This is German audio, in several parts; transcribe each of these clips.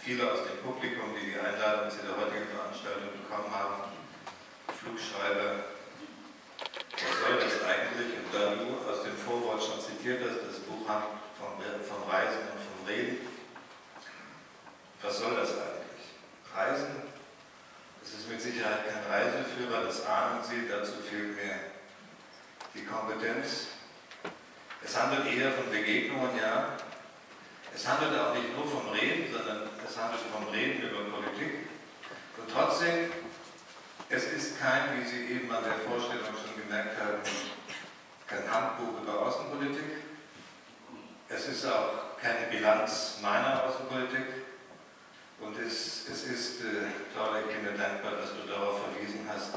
viele aus dem Publikum, die die Einladung zu der heutigen Veranstaltung bekommen haben, Flugschreiber, was soll das eigentlich? Und da du aus dem Vorwort schon zitiert hast, das Buch vom Reisen und vom Reden, was soll das eigentlich? Reisen? Das ist mit Sicherheit kein Reiseführer, das ahnen Sie, dazu fehlt mir die Kompetenz. Es handelt eher von Begegnungen, ja. Es handelt auch nicht nur vom Reden, sondern es handelt vom Reden über Politik. Und trotzdem, es ist kein, wie Sie eben an der Vorstellung schon gemerkt haben, kein Handbuch über Außenpolitik. Es ist auch keine Bilanz meiner Außenpolitik. Und es ist, Claudia, ich bin mir dankbar, dass du darauf verwiesen hast,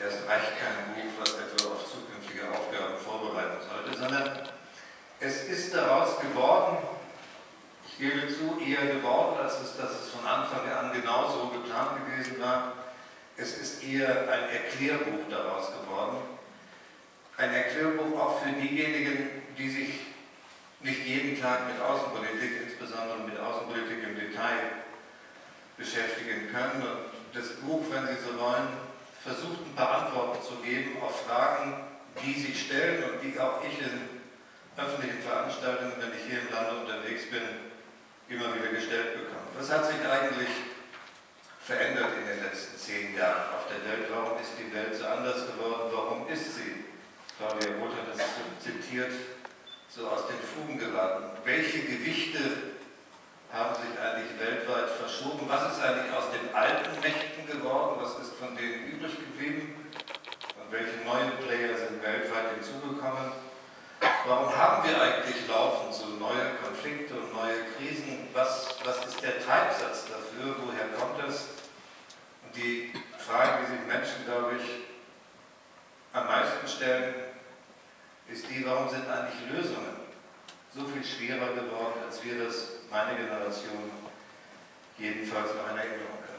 erst recht kein Buch, was etwa auf zukünftige Aufgaben vorbereiten sollte, sondern es ist daraus geworden, ich gebe zu, eher geworden, als dass es von Anfang an genauso geplant gewesen war. Es ist eher ein Erklärbuch daraus geworden. Ein Erklärbuch auch für diejenigen, die sich nicht jeden Tag mit Außenpolitik, insbesondere mit Außenpolitik im Detail, beschäftigen können. Und das Buch, wenn Sie so wollen, versucht ein paar Antworten zu geben auf Fragen, die sich stellen und die auch ich in öffentlichen Veranstaltungen, wenn ich hier im Lande unterwegs bin, immer wieder gestellt bekomme. Was hat sich eigentlich verändert in den letzten 10 Jahren auf der Welt? Warum ist die Welt so anders geworden? Warum ist sie, Claudia Roth hat das zitiert, so aus den Fugen geraten? Welche Gewichte haben sich eigentlich weltweit verschoben? Was ist eigentlich aus den alten Mächten geworden? Was ist von denen übrig geblieben? Und welche neuen Player sind weltweit hinzugekommen? Warum haben wir eigentlich laufend so neue Konflikte und neue Krisen? Was ist der Treibsatz dafür? Woher kommt das? Und die Frage, die sich Menschen, glaube ich, am meisten stellen, ist die, warum sind eigentlich Lösungen so viel schwerer geworden, als wir das, meine Generation, jedenfalls noch in Erinnerung hat.